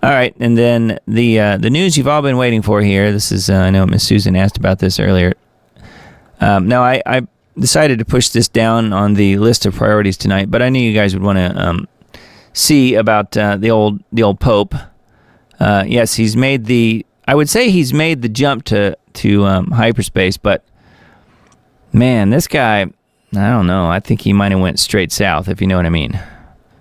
All right, and then the news you've all been waiting for here. This is I know Miss Susan asked about this earlier. Now I decided to push this down on the list of priorities tonight, but I knew you guys would want to see about the old Pope. Yes, he's made the jump to hyperspace, but man, this guy, I don't know. I think he might have went straight south, if you know what I mean.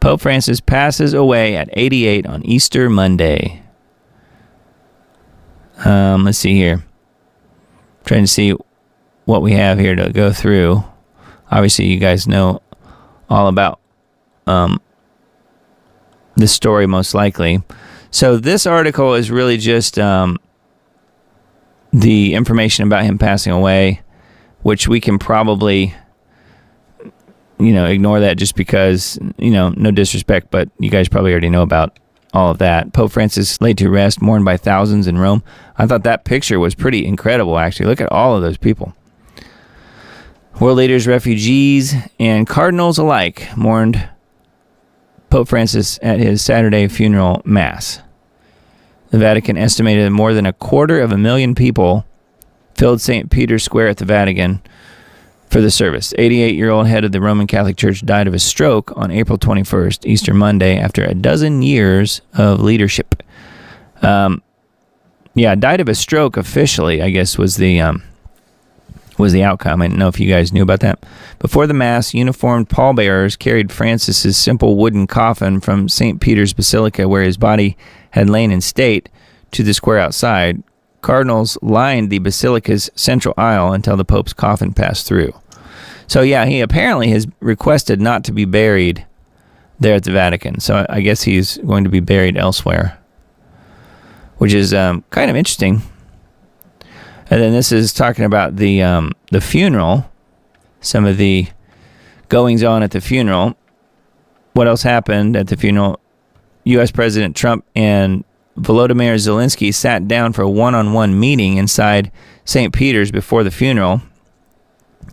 Pope Francis passes away at 88 on Easter Monday. Let's see here. Trying to see what we have here to go through. Obviously, you guys know all about this story, most likely. So this article is really just the information about him passing away, which we can probably ignore that just because, no disrespect, but you guys probably already know about all of that. Pope Francis laid to rest, mourned by thousands in Rome. I thought that picture was pretty incredible, actually. Look at all of those people. World leaders, refugees, and cardinals alike mourned Pope Francis at his Saturday funeral mass. The Vatican estimated more than 250,000 people filled St. Peter's Square at the Vatican for the service. 88-year-old head of the Roman Catholic Church died of a stroke on April 21st, Easter Monday, after a dozen years of leadership. Died of a stroke officially, I guess, was the outcome. I didn't know if you guys knew about that. Before the Mass, uniformed pallbearers carried Francis's simple wooden coffin from St. Peter's Basilica, where his body had lain in state, to the square outside. Cardinals lined the basilica's central aisle until the Pope's coffin passed through. So yeah, he apparently has requested not to be buried there at the Vatican. So I guess he's going to be buried elsewhere, which is kind of interesting. And then this is talking about the funeral, some of the goings on at the funeral. What else happened at the funeral? U.S. President Trump and Volodymyr Zelensky sat down for a one-on-one meeting inside St. Peter's before the funeral.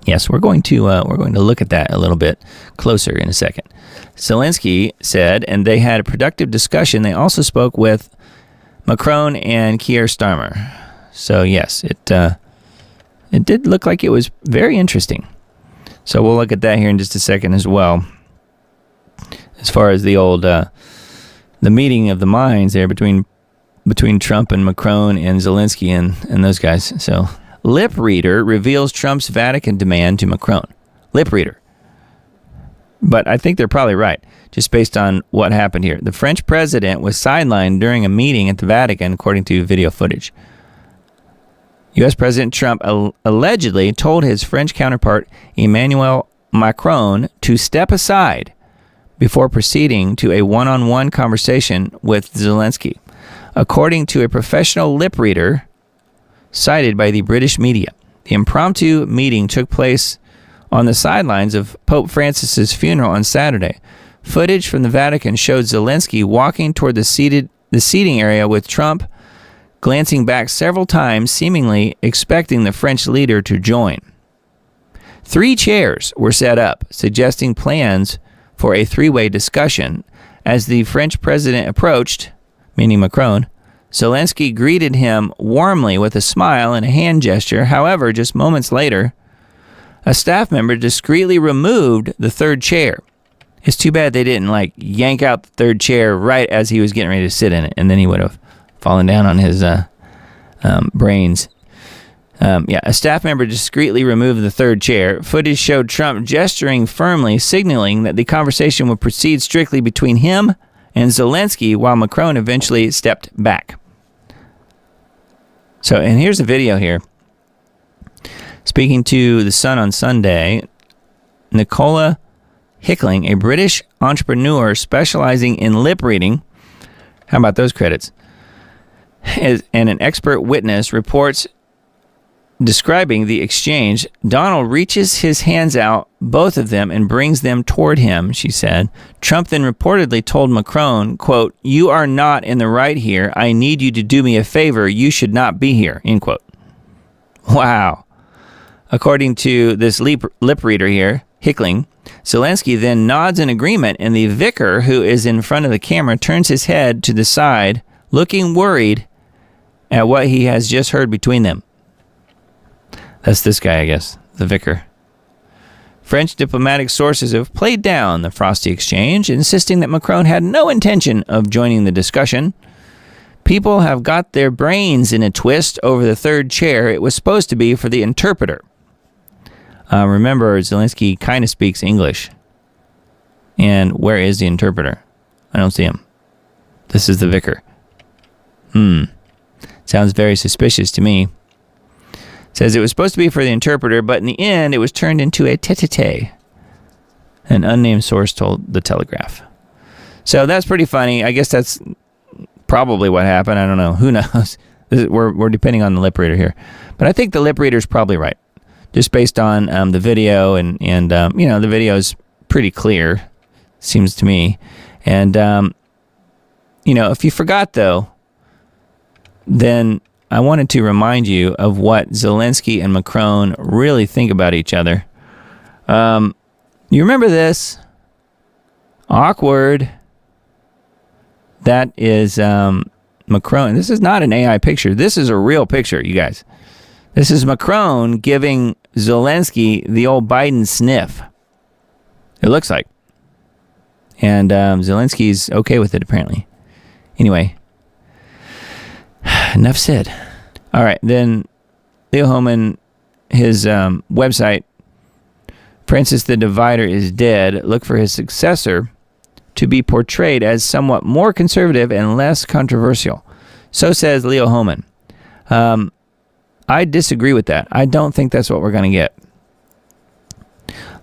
Yes, we're going to look at that a little bit closer in a second. Zelensky said, and they had a productive discussion. They also spoke with Macron and Keir Starmer. So yes, it did look like it was very interesting. So we'll look at that here in just a second as well. As far as the old the meeting of the minds there between Trump and Macron and Zelensky and those guys. So lip reader reveals Trump's Vatican demand to Macron. Lip reader. But I think they're probably right, just based on what happened here. The French president was sidelined during a meeting at the Vatican, according to video footage. U.S. President Trump allegedly told his French counterpart Emmanuel Macron to step aside before proceeding to a one-on-one conversation with Zelensky, according to a professional lip reader cited by the British media. The impromptu meeting took place on the sidelines of Pope Francis's funeral on Saturday. Footage from the Vatican showed Zelensky walking toward the seating area with Trump glancing back several times, seemingly expecting the French leader to join. 3 chairs were set up, suggesting plans for a three-way discussion. As the French president approached, meaning Macron, Zelensky greeted him warmly with a smile and a hand gesture. However, just moments later, a staff member discreetly removed the third chair. It's too bad they didn't yank out the third chair right as he was getting ready to sit in it, and then he would have fallen down on his brains. A staff member discreetly removed the third chair. Footage showed Trump gesturing firmly, signaling that the conversation would proceed strictly between him and Zelensky, while Macron eventually stepped back. So, and here's a video here. Speaking to The Sun on Sunday, Nicola Hickling, a British entrepreneur specializing in lip reading, how about those credits, and an expert witness, reports describing the exchange. Donald reaches his hands out, both of them, and brings them toward him, she said. Trump then reportedly told Macron, quote, "You are not in the right here. I need you to do me a favor. You should not be here," end quote. Wow. According to this lip reader here, Hickling, Zelensky then nods in agreement, and the vicar, who is in front of the camera, turns his head to the side looking worried at what he has just heard between them. That's this guy, I guess, the vicar. French diplomatic sources have played down the frosty exchange, insisting that Macron had no intention of joining the discussion. People have got their brains in a twist over the third chair it was supposed to be for the interpreter. Remember, Zelensky kind of speaks English. And where is the interpreter? I don't see him. This is the vicar. Sounds very suspicious to me. Says it was supposed to be for the interpreter, but in the end, it was turned into a tete-a-tete. An unnamed source told the Telegraph. So that's pretty funny. I guess that's probably what happened. I don't know. Who knows? We're depending on the lip reader here. But I think the lip reader's probably right. Just based on the video, and the video is pretty clear, seems to me. And, if you forgot, though, then I wanted to remind you of what Zelensky and Macron really think about each other. You remember this? Awkward. That is Macron. This is not an AI picture. This is a real picture, you guys. This is Macron giving Zelensky the old Biden sniff. It looks like. And Zelensky's okay with it, apparently. Anyway. Enough said. All right, then Leo Hohmann, his website, Francis the Divider is dead. Look for his successor to be portrayed as somewhat more conservative and less controversial. So says Leo Hohmann. I disagree with that. I don't think that's what we're going to get.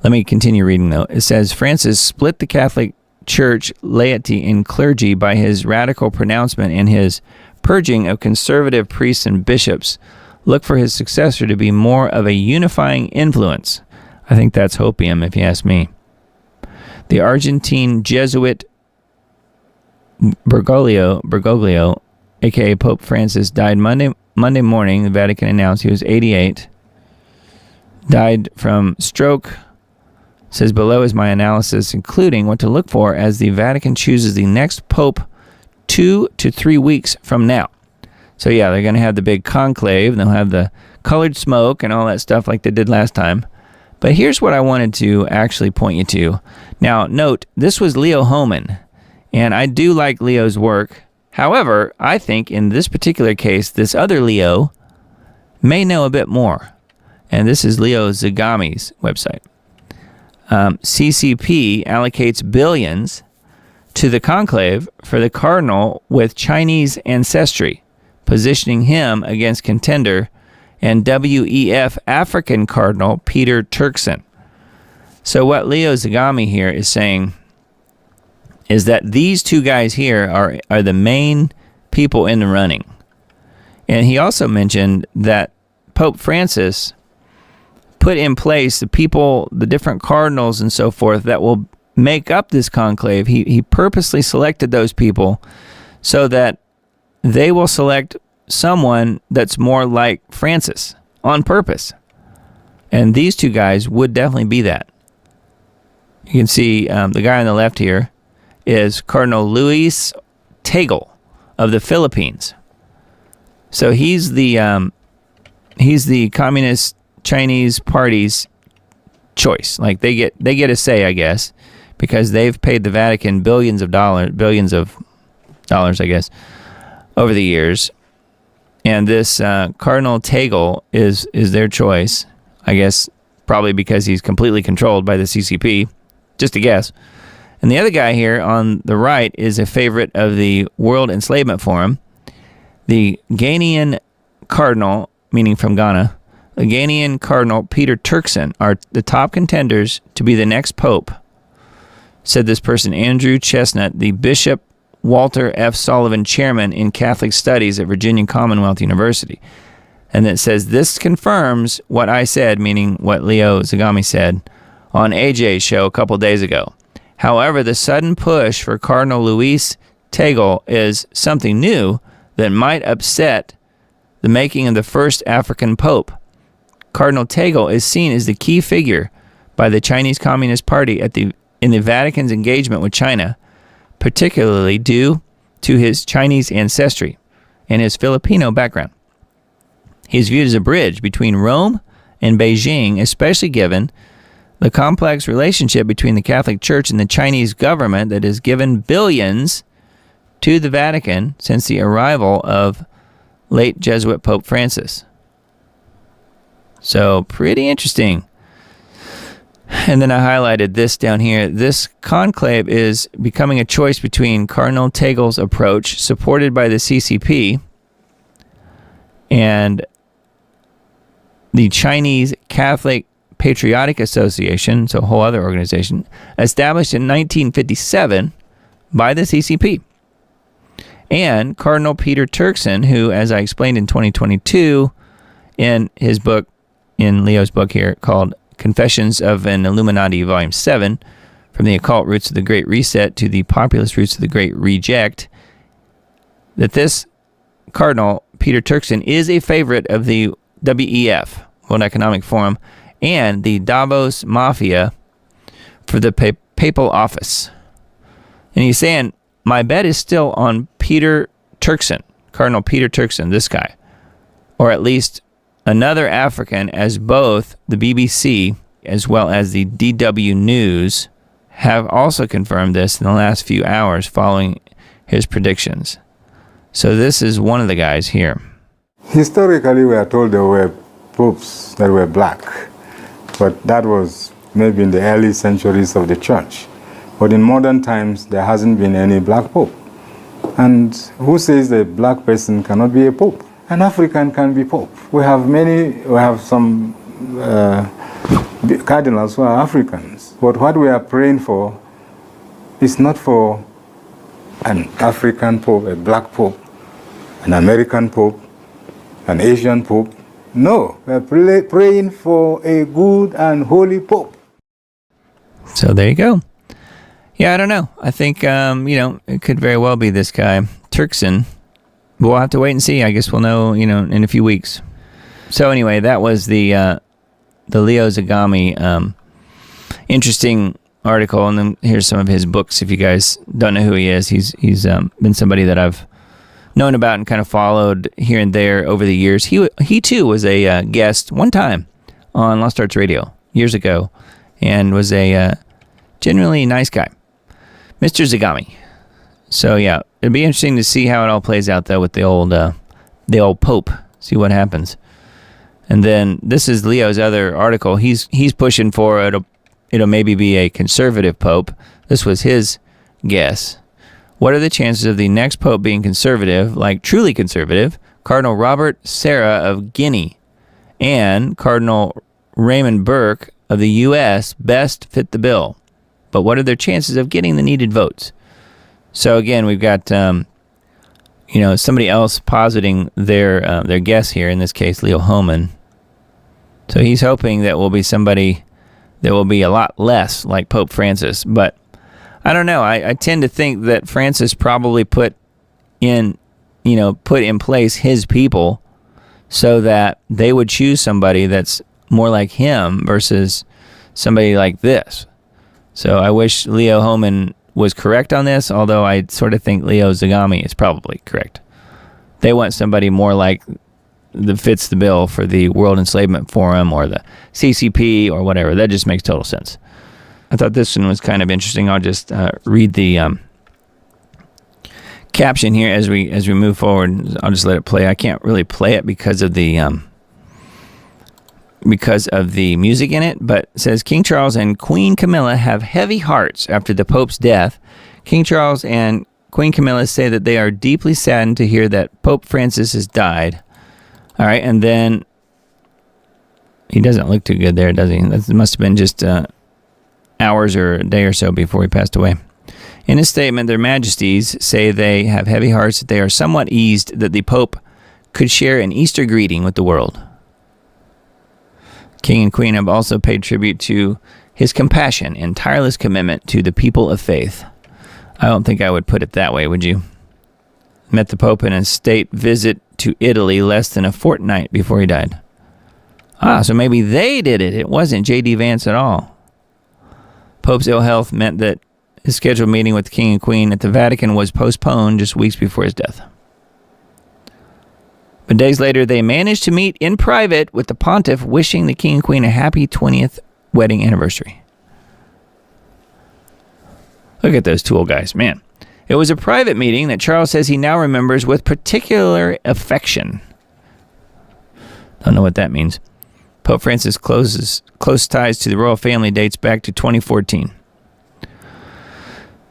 Let me continue reading, though. It says, Francis split the Catholic Church laity and clergy by his radical pronouncement and his purging of conservative priests and bishops. Look for his successor to be more of a unifying influence. I think that's hopium, if you ask me. The Argentine Jesuit Bergoglio, a.k.a. Pope Francis, died Monday morning. The Vatican announced he was 88. Died from stroke. Says below is my analysis, including what to look for as the Vatican chooses the next pope 2 to 3 weeks from now. So yeah, they're going to have the big conclave, and they'll have the colored smoke and all that stuff like they did last time. But here's what I wanted to actually point you to. Now, note, this was Leo Hohmann, and I do like Leo's work. However, I think in this particular case, this other Leo may know a bit more. And this is Leo Zagami's website. CCP allocates billions to the conclave for the cardinal with Chinese ancestry, positioning him against contender and WEF African Cardinal Peter Turkson. So what Leo Zagami here is saying is that these two guys here are the main people in the running. And he also mentioned that Pope Francis put in place the people, the different cardinals and so forth that will make up this conclave. He purposely selected those people so that they will select someone that's more like Francis on purpose. And these two guys would definitely be that. You can see the guy on the left here is Cardinal Luis Tagle of the Philippines. So he's the Communist Chinese Party's choice. Like they get a say, I guess, because they've paid the Vatican billions of dollars, I guess, over the years. And this Cardinal Tagle is their choice, I guess, probably because he's completely controlled by the CCP, just a guess. And the other guy here on the right is a favorite of the World Enslavement Forum, the Ghanaian Cardinal, meaning from Ghana. The Ghanaian Cardinal Peter Turkson are the top contenders to be the next pope, said this person, Andrew Chestnut, the Bishop Walter F. Sullivan Chairman in Catholic Studies at Virginia Commonwealth University. And it says, this confirms what I said, meaning what Leo Zagami said, on AJ's show a couple days ago. However, the sudden push for Cardinal Luis Tagle is something new that might upset the making of the first African pope. Cardinal Tagle is seen as the key figure by the Chinese Communist Party in the Vatican's engagement with China, particularly due to his Chinese ancestry and his Filipino background. He is viewed as a bridge between Rome and Beijing, especially given the complex relationship between the Catholic Church and the Chinese government that has given billions to the Vatican since the arrival of late Jesuit Pope Francis. So, pretty interesting. And then I highlighted this down here. This conclave is becoming a choice between Cardinal Tagle's approach, supported by the CCP, and the Chinese Catholic Patriotic Association, so a whole other organization, established in 1957 by the CCP. And Cardinal Peter Turkson, who, as I explained in 2022 in his book, in Leo's book here, called Confessions of an Illuminati, Volume 7, From the Occult Roots of the Great Reset to the Populist Roots of the Great Reject, that this Cardinal Peter Turkson is a favorite of the WEF, World Economic Forum, and the Davos Mafia for the papal office. And he's saying, my bet is still on Peter Turkson, Cardinal Peter Turkson, this guy, or at least another African, as both the BBC as well as the DW News have also confirmed this in the last few hours following his predictions. So this is one of the guys here. Historically, we are told there were popes that were black, but that was maybe in the early centuries of the church. But in modern times, there hasn't been any black pope. And who says a black person cannot be a pope? An African can be pope. We have some cardinals who are Africans. But what we are praying for is not for an African pope, a black pope, an American pope, an Asian pope. No, we are praying for a good and holy pope. So there you go. Yeah, I don't know. I think, it could very well be this guy, Turkson. We'll have to wait and see. I guess we'll know, in a few weeks. So anyway, that was the Leo Zagami interesting article, and then here's some of his books. If you guys don't know who he is, he's been somebody that I've known about and kind of followed here and there over the years. He too was a guest one time on Lost Arts Radio years ago, and was a genuinely nice guy, Mr. Zagami. So yeah, it'd be interesting to see how it all plays out though with the old Pope. See what happens. And then this is Leo's other article. He's pushing for it'll maybe be a conservative Pope. This was his guess. What are the chances of the next Pope being conservative, like truly conservative? Cardinal Robert Serra of Guinea and Cardinal Raymond Burke of the U.S. best fit the bill. But what are their chances of getting the needed votes? So again, we've got somebody else positing their guess here. In this case, Leo Hohmann. So he's hoping that will be somebody that will be a lot less like Pope Francis. But I don't know. I tend to think that Francis probably put in place his people so that they would choose somebody that's more like him versus somebody like this. So I wish Leo Hohmann was correct on this, although I sort of think Leo Zagami is probably correct. They want somebody more like that fits the bill for the World Enslavement Forum or the CCP or whatever. That just makes total sense. I thought this one was kind of interesting. I'll just read the caption here as we move forward. I'll just let it play. I can't really play it because of the music in it, but it says King Charles and Queen Camilla have heavy hearts after the Pope's death. King Charles and Queen Camilla say that they are deeply saddened to hear that Pope Francis has died. All right, and then he doesn't look too good there, does he? That must have been just hours or a day or so before he passed away. In a statement, their majesties say they have heavy hearts, that they are somewhat eased that the Pope could share an Easter greeting with the world. King and Queen have also paid tribute to his compassion and tireless commitment to the people of faith. I don't think I would put it that way, would you? Met the Pope in a state visit to Italy less than a fortnight before he died. So maybe they did it. It wasn't J.D. Vance at all. Pope's ill health meant that his scheduled meeting with the king and queen at the Vatican was postponed just weeks before his death. But days later, they managed to meet in private with the pontiff, wishing the king and queen a happy 20th wedding anniversary. Look at those two old guys, man. It was a private meeting that Charles says he now remembers with particular affection. Don't know what that means. Pope Francis' close ties to the royal family dates back to 2014.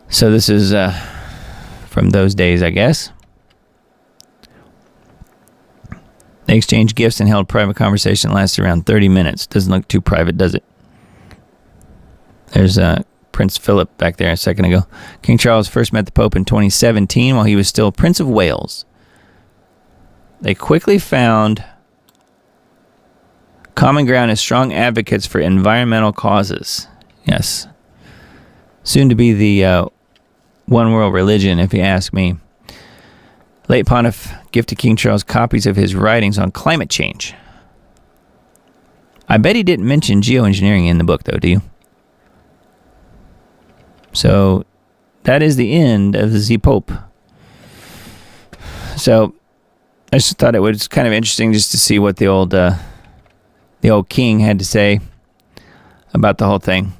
So this is from those days, I guess. They exchanged gifts and held private conversation that lasted around 30 minutes. Doesn't look too private, does it? There's Prince Philip back there a second ago. King Charles first met the Pope in 2017 while he was still Prince of Wales. They quickly found common ground as strong advocates for environmental causes. Yes. Soon to be the one world religion, if you ask me. Late Pontiff gifted King Charles copies of his writings on climate change. I bet he didn't mention geoengineering in the book, though, do you? So that is the end of the Pope. So I just thought it was kind of interesting just to see what the old king had to say about the whole thing.